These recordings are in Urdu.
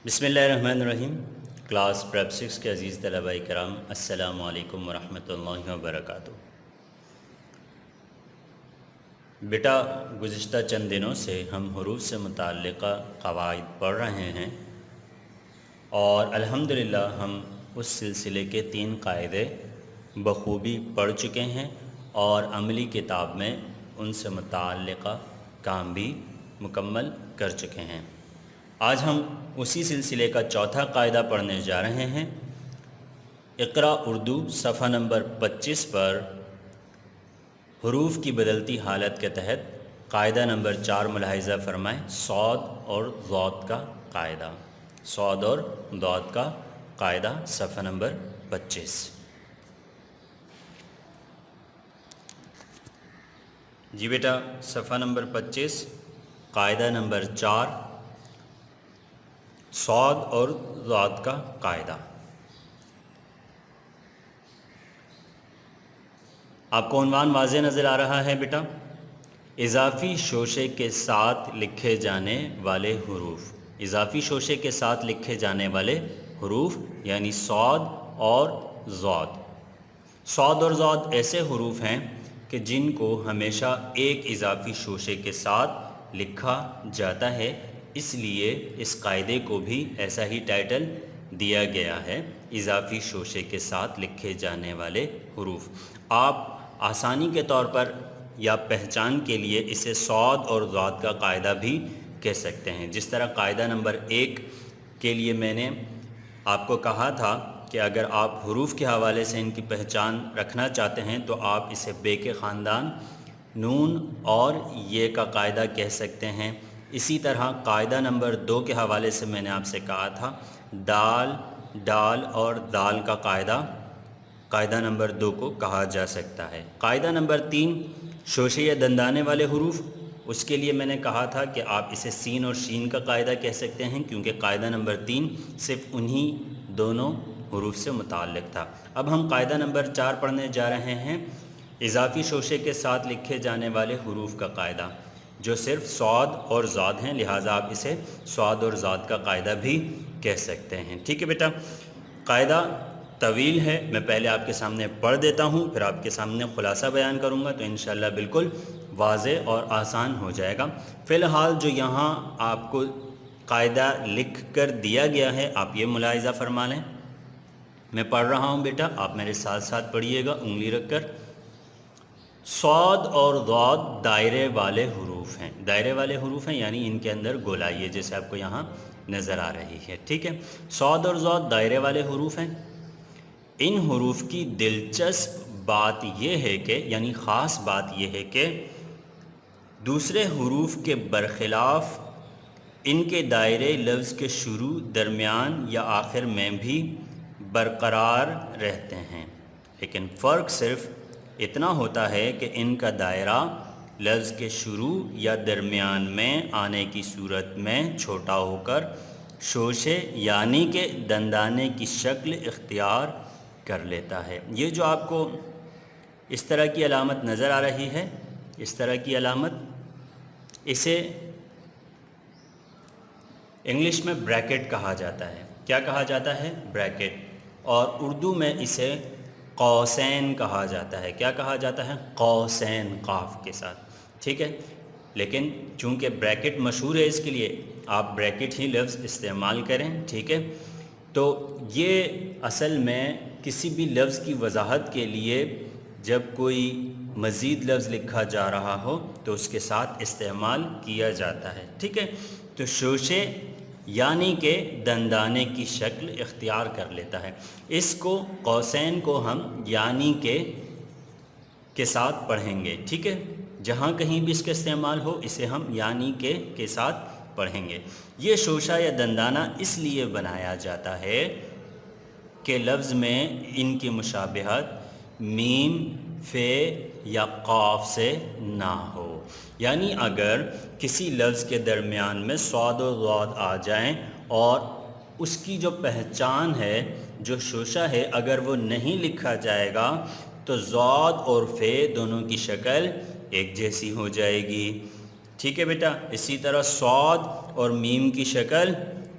بسم اللہ الرحمن الرحیم۔ کلاس پریپ 6 کے عزیز طلباء کرام، السلام علیکم ورحمۃ اللہ وبرکاتہ۔ بیٹا، گزشتہ چند دنوں سے ہم حروف سے متعلقہ قواعد پڑھ رہے ہیں اور الحمدللہ ہم اس سلسلے کے 3 قاعدے بخوبی پڑھ چکے ہیں اور عملی کتاب میں ان سے متعلقہ کام بھی مکمل کر چکے ہیں۔ آج ہم اسی سلسلے کا 4تھا قاعدہ پڑھنے جا رہے ہیں۔ اقرا اردو صفحہ نمبر 25 پر حروف کی بدلتی حالت کے تحت قاعدہ نمبر 4 ملاحظہ فرمائیں، صاد اور ضاد کا قاعدہ۔ صاد اور ضاد کا قاعدہ صفحہ نمبر 25۔ جی بیٹا، صفحہ نمبر 25 قاعدہ نمبر 4 صاد اور ضاد کا قاعدہ۔ آپ کو عنوان واضح نظر آ رہا ہے بیٹا؟ اضافی شوشے کے ساتھ لکھے جانے والے حروف، اضافی شوشے کے ساتھ لکھے جانے والے حروف یعنی صاد اور ضاد۔ صاد اور ضاد ایسے حروف ہیں کہ جن کو ہمیشہ ایک اضافی شوشے کے ساتھ لکھا جاتا ہے، اس لیے اس قاعدے کو بھی ایسا ہی ٹائٹل دیا گیا ہے، اضافی شوشے کے ساتھ لکھے جانے والے حروف۔ آپ آسانی کے طور پر یا پہچان کے لیے اسے صاد اور ضاد کا قاعدہ بھی کہہ سکتے ہیں۔ جس طرح قاعدہ نمبر 1 کے لیے میں نے آپ کو کہا تھا کہ اگر آپ حروف کے حوالے سے ان کی پہچان رکھنا چاہتے ہیں تو آپ اسے بے کے خاندان نون اور یہ کا قاعدہ کہہ سکتے ہیں۔ اسی طرح قاعدہ نمبر 2 کے حوالے سے میں نے آپ سے کہا تھا دال، ڈال اور دال کا قاعدہ نمبر 2 کو کہا جا سکتا ہے۔ قاعدہ نمبر 3 شوشے یا دندانے والے حروف، اس کے لیے میں نے کہا تھا کہ آپ اسے سین اور شین کا قاعدہ کہہ سکتے ہیں، کیونکہ قاعدہ نمبر 3 صرف انہی دونوں حروف سے متعلق تھا۔ اب ہم قاعدہ نمبر 4 پڑھنے جا رہے ہیں، اضافی شوشے کے ساتھ لکھے جانے والے حروف کا قاعدہ، جو صرف صاد اور ضاد ہیں، لہٰذا آپ اسے صاد اور ضاد کا قاعدہ بھی کہہ سکتے ہیں۔ ٹھیک ہے بیٹا؟ قاعدہ طویل ہے، میں پہلے آپ کے سامنے پڑھ دیتا ہوں، پھر آپ کے سامنے خلاصہ بیان کروں گا تو انشاءاللہ بالکل واضح اور آسان ہو جائے گا۔ فی الحال جو یہاں آپ کو قاعدہ لکھ کر دیا گیا ہے، آپ یہ ملاحظہ فرما لیں۔ میں پڑھ رہا ہوں بیٹا، آپ میرے ساتھ ساتھ پڑھیے گا انگلی رکھ کر۔ صاد اور ضاد دائرے والے حروف ہیں، دائرے والے حروف ہیں یعنی ان کے اندر گولائی ہے، جیسے آپ کو یہاں نظر آ رہی ہے۔ ٹھیک ہے؟ صاد اور ضاد دائرے والے حروف ہیں۔ ان حروف کی دلچسپ بات یہ ہے کہ یعنی خاص بات یہ ہے کہ دوسرے حروف کے برخلاف ان کے دائرے لفظ کے شروع، درمیان یا آخر میں بھی برقرار رہتے ہیں، لیکن فرق صرف اتنا ہوتا ہے کہ ان کا دائرہ لفظ کے شروع یا درمیان میں آنے کی صورت میں چھوٹا ہو کر شوشے یعنی کہ دندانے کی شکل اختیار کر لیتا ہے۔ یہ جو آپ کو اس طرح کی علامت نظر آ رہی ہے، اس طرح کی علامت، اسے انگلش میں بریکٹ کہا جاتا ہے۔ کیا کہا جاتا ہے؟ بریکٹ۔ اور اردو میں اسے قوسین کہا جاتا ہے۔ کیا کہا جاتا ہے؟ قوسین، قاف کے ساتھ۔ ٹھیک ہے؟ لیکن چونکہ بریکٹ مشہور ہے، اس کے لیے آپ بریکٹ ہی لفظ استعمال کریں۔ ٹھیک ہے؟ تو یہ اصل میں کسی بھی لفظ کی وضاحت کے لیے جب کوئی مزید لفظ لکھا جا رہا ہو تو اس کے ساتھ استعمال کیا جاتا ہے۔ ٹھیک ہے؟ تو شوشے یعنی کہ دندانے کی شکل اختیار کر لیتا ہے۔ اس کو قوسین کو ہم یعنی کے ساتھ پڑھیں گے۔ ٹھیک ہے؟ جہاں کہیں بھی اس کا استعمال ہو اسے ہم یعنی کے ساتھ پڑھیں گے۔ یہ شوشہ یا دندانہ اس لیے بنایا جاتا ہے کہ لفظ میں ان کی مشابہت میم، فے یا قاف سے نہ ہو، یعنی اگر کسی لفظ کے درمیان میں صاد و ضاد آ جائیں اور اس کی جو پہچان ہے، جو شوشہ ہے، اگر وہ نہیں لکھا جائے گا تو ضاد اور فے دونوں کی شکل ایک جیسی ہو جائے گی۔ ٹھیک ہے بیٹا؟ اسی طرح صاد اور میم کی شکل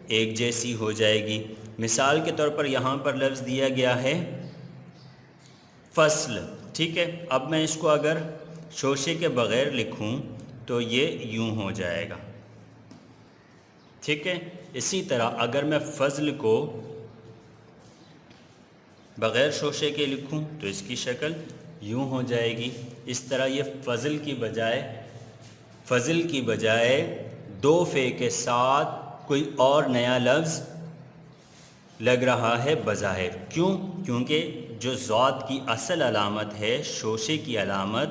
ایک جیسی ہو جائے گی۔ مثال کے طور پر یہاں پر لفظ دیا گیا ہے فصل، ٹھیک ہے، اب میں اس کو اگر شوشے کے بغیر لکھوں تو یہ یوں ہو جائے گا، ٹھیک ہے۔ اسی طرح اگر میں فضل کو بغیر شوشے کے لکھوں تو اس کی شکل یوں ہو جائے گی۔ اس طرح یہ فضل کی بجائے دو فے کے ساتھ کوئی اور نیا لفظ لگ رہا ہے بظاہر، کیوں؟ کیونکہ جو ذات کی اصل علامت ہے، شوشے کی علامت،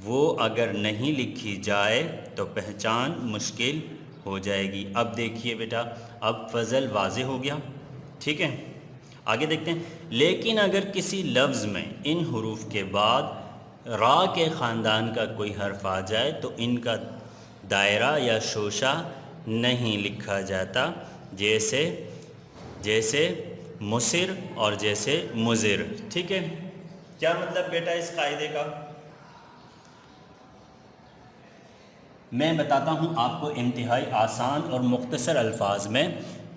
وہ اگر نہیں لکھی جائے تو پہچان مشکل ہو جائے گی۔ اب دیکھیے بیٹا، اب فضل واضح ہو گیا، ٹھیک ہے۔ آگے دیکھتے ہیں، لیکن اگر کسی لفظ میں ان حروف کے بعد را کے خاندان کا کوئی حرف آ جائے تو ان کا دائرہ یا شوشہ نہیں لکھا جاتا، جیسے مصر اور جیسے مضر، ٹھیک ہے۔ کیا مطلب بیٹا اس قاعدے کا؟ میں بتاتا ہوں آپ کو انتہائی آسان اور مختصر الفاظ میں،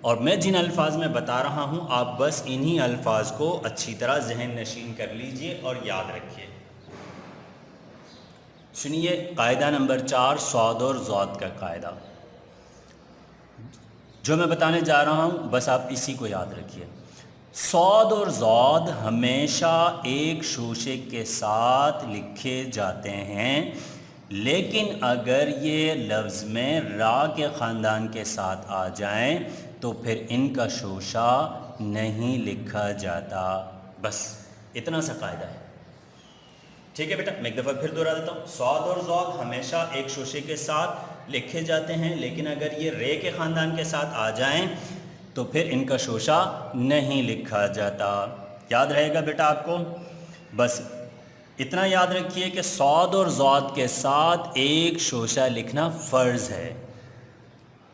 اور میں جن الفاظ میں بتا رہا ہوں آپ بس انہی الفاظ کو اچھی طرح ذہن نشین کر لیجئے اور یاد رکھیے۔ سنیے قاعدہ نمبر 4، صاد اور ضاد کا قاعدہ جو میں بتانے جا رہا ہوں، بس آپ اسی کو یاد رکھیے۔ صاد اور ضاد ہمیشہ ایک شوشے کے ساتھ لکھے جاتے ہیں، لیکن اگر یہ لفظ میں را کے خاندان کے ساتھ آ جائیں تو پھر ان کا شوشہ نہیں لکھا جاتا۔ بس اتنا سا قاعدہ ہے، ٹھیک ہے بیٹا۔ میں ایک دفعہ پھر دوہرا دیتا ہوں، صاد اور ضاد ہمیشہ ایک شوشے کے ساتھ لکھے جاتے ہیں، لیکن اگر یہ رے کے خاندان کے ساتھ آ جائیں تو پھر ان کا شوشہ نہیں لکھا جاتا۔ یاد رہے گا بیٹا آپ کو؟ بس اتنا یاد رکھیے کہ صاد اور ضاد کے ساتھ ایک شوشہ لکھنا فرض ہے۔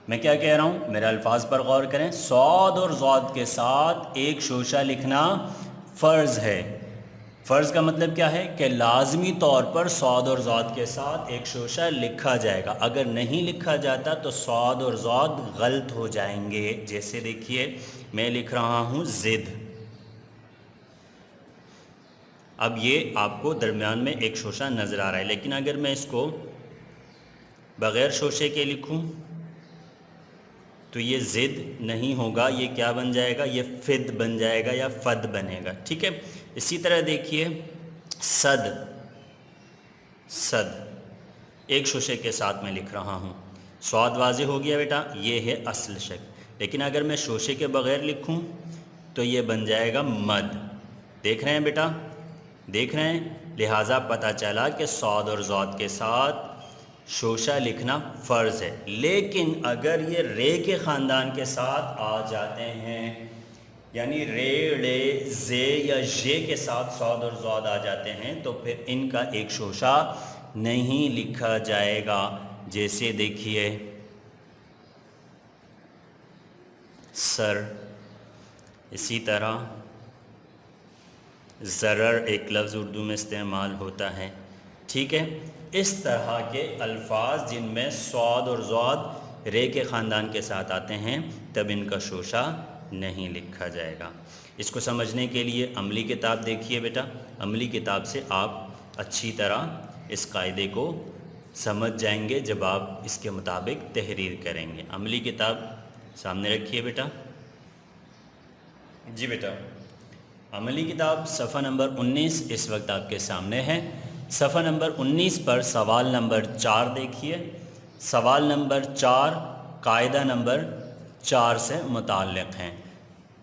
میں کیا کہہ رہا ہوں؟ میرے الفاظ پر غور کریں۔ صاد اور ضاد کے ساتھ ایک شوشہ لکھنا فرض ہے۔ فرض کا مطلب کیا ہے؟ کہ لازمی طور پر صاد اور ضاد کے ساتھ ایک شوشہ لکھا جائے گا، اگر نہیں لکھا جاتا تو صاد اور ضاد غلط ہو جائیں گے۔ جیسے دیکھیے میں لکھ رہا ہوں زد، اب یہ آپ کو درمیان میں ایک شوشہ نظر آ رہا ہے، لیکن اگر میں اس کو بغیر شوشے کے لکھوں تو یہ زد نہیں ہوگا، یہ کیا بن جائے گا؟ یہ فد بن جائے گا یا فد بنے گا، ٹھیک ہے۔ اسی طرح دیکھیے صد ایک شوشے کے ساتھ میں لکھ رہا ہوں، صاد واضح ہو گیا بیٹا، یہ ہے اصل شکل۔ لیکن اگر میں شوشے کے بغیر لکھوں تو یہ بن جائے گا مد۔ دیکھ رہے ہیں بیٹا؟ دیکھ رہے ہیں؟ لہٰذا پتہ چلا کہ صاد اور ضاد کے ساتھ شوشہ لکھنا فرض ہے، لیکن اگر یہ رے کے خاندان کے ساتھ آ جاتے ہیں، یعنی رے، ڑے، زے یا ژے کے ساتھ صاد اور ضاد آ جاتے ہیں تو پھر ان کا ایک شوشہ نہیں لکھا جائے گا۔ جیسے دیکھیے سر، اسی طرح ضرر ایک لفظ اردو میں استعمال ہوتا ہے، ٹھیک ہے۔ اس طرح کے الفاظ جن میں صاد اور ضاد رے کے خاندان کے ساتھ آتے ہیں تب ان کا شوشہ نہیں لکھا جائے گا۔ اس کو سمجھنے کے لیے عملی کتاب دیکھیے بیٹا، عملی کتاب سے آپ اچھی طرح اس قاعدے کو سمجھ جائیں گے جب آپ اس کے مطابق تحریر کریں گے۔ عملی کتاب سامنے رکھیے بیٹا۔ جی بیٹا، عملی کتاب صفحہ نمبر 19 اس وقت آپ کے سامنے ہے۔ صفحہ نمبر 19 پر سوال نمبر 4 دیکھیے۔ سوال نمبر 4 قاعدہ نمبر 4 سے متعلق ہیں۔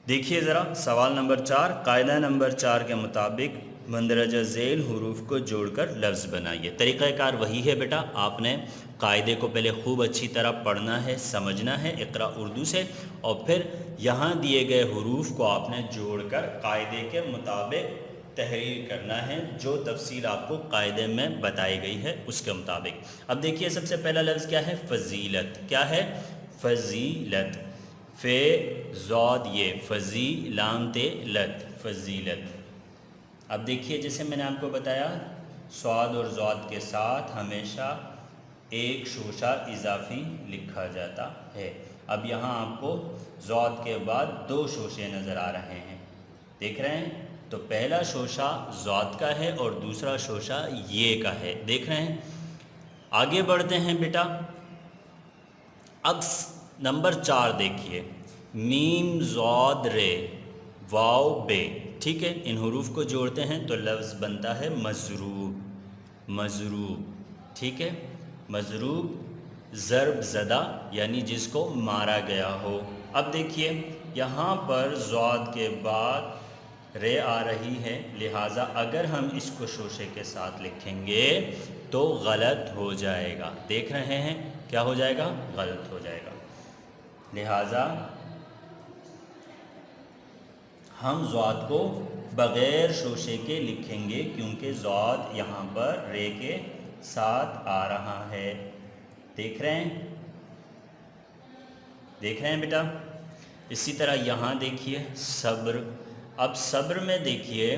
دیکھیے ذرا سوال نمبر 4، قاعدہ نمبر 4 کے مطابق مندرجہ ذیل حروف کو جوڑ کر لفظ بنائیے۔ طریقہ کار وہی ہے بیٹا، آپ نے قاعدے کو پہلے خوب اچھی طرح پڑھنا ہے، سمجھنا ہے اقرا اردو سے، اور پھر یہاں دیے گئے حروف کو آپ نے جوڑ کر قاعدے کے مطابق تحریر کرنا ہے، جو تفصیل آپ کو قاعدے میں بتائی گئی ہے اس کے مطابق۔ اب دیکھیے سب سے پہلا لفظ کیا ہے؟ فضیلت۔ کیا ہے؟ فضیلت، فے ضاد یہ، فضی لام تے لت، فضیلت۔ اب دیکھیے جیسے میں نے آپ کو بتایا صاد اور ضاد کے ساتھ ہمیشہ ایک شوشہ اضافی لکھا جاتا ہے۔ اب یہاں آپ کو ضاد کے بعد 2 شوشے نظر آ رہے ہیں، دیکھ رہے ہیں؟ تو پہلا شوشہ ضاد کا ہے اور دوسرا شوشہ یہ کا ہے، دیکھ رہے ہیں؟ آگے بڑھتے ہیں بیٹا۔ اب نمبر 4 دیکھیے، میم ضاد رے واو بے، ٹھیک ہے؟ ان حروف کو جوڑتے ہیں تو لفظ بنتا ہے مضروب، مضروب، ٹھیک ہے؟ مضروب ضرب زدہ یعنی جس کو مارا گیا ہو۔ اب دیکھیے یہاں پر ضاد کے بعد رے آ رہی ہے، لہٰذا اگر ہم اس کو شوشے کے ساتھ لکھیں گے تو غلط ہو جائے گا، دیکھ رہے ہیں؟ کیا ہو جائے گا؟ غلط ہو جائے گا۔ لہٰذا ہم ضاد کو بغیر شوشے کے لکھیں گے کیونکہ ضاد یہاں پر رے کے ساتھ آ رہا ہے، دیکھ رہے ہیں؟ دیکھ رہے ہیں بیٹا؟ اسی طرح یہاں دیکھیے صبر۔ اب صبر میں دیکھیے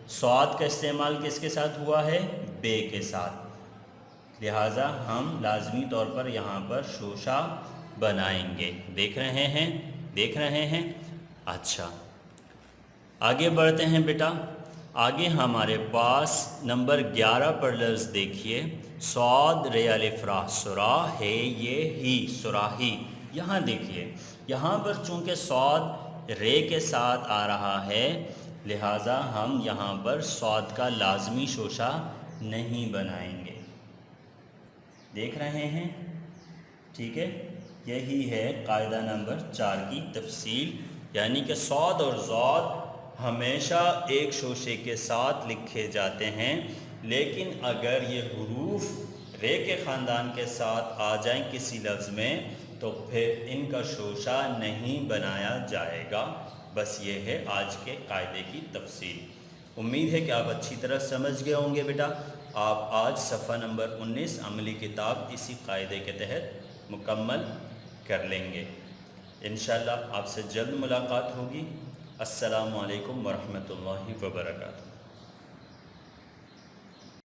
صاد کا استعمال کس کے ساتھ ہوا ہے؟ بے کے ساتھ، لہٰذا ہم لازمی طور پر یہاں پر شوشہ بنائیں گے، دیکھ رہے ہیں؟ دیکھ رہے ہیں؟ اچھا، آگے بڑھتے ہیں بیٹا۔ آگے ہمارے پاس نمبر 11 پر لفظ دیکھیے، صاد رے الف را، سرا ہے یہ ہی، سراہی۔ یہاں دیکھیے یہاں پر چونکہ صاد رے کے ساتھ آ رہا ہے لہٰذا ہم یہاں پر صاد کا لازمی شوشہ نہیں بنائیں گے، دیکھ رہے ہیں؟ ٹھیک ہے؟ یہی ہے قاعدہ نمبر 4 کی تفصیل، یعنی کہ صاد اور ضاد ہمیشہ ایک شوشے کے ساتھ لکھے جاتے ہیں، لیکن اگر یہ حروف رے کے خاندان کے ساتھ آ جائیں کسی لفظ میں تو پھر ان کا شوشہ نہیں بنایا جائے گا۔ بس یہ ہے آج کے قاعدے کی تفصیل۔ امید ہے کہ آپ اچھی طرح سمجھ گئے ہوں گے بیٹا۔ آپ آج صفحہ نمبر 19 عملی کتاب اسی قاعدے کے تحت مکمل کر لیں گے۔ انشاءاللہ آپ سے جلد ملاقات ہوگی۔ السلام علیکم ورحمۃ اللہ وبرکاتہ۔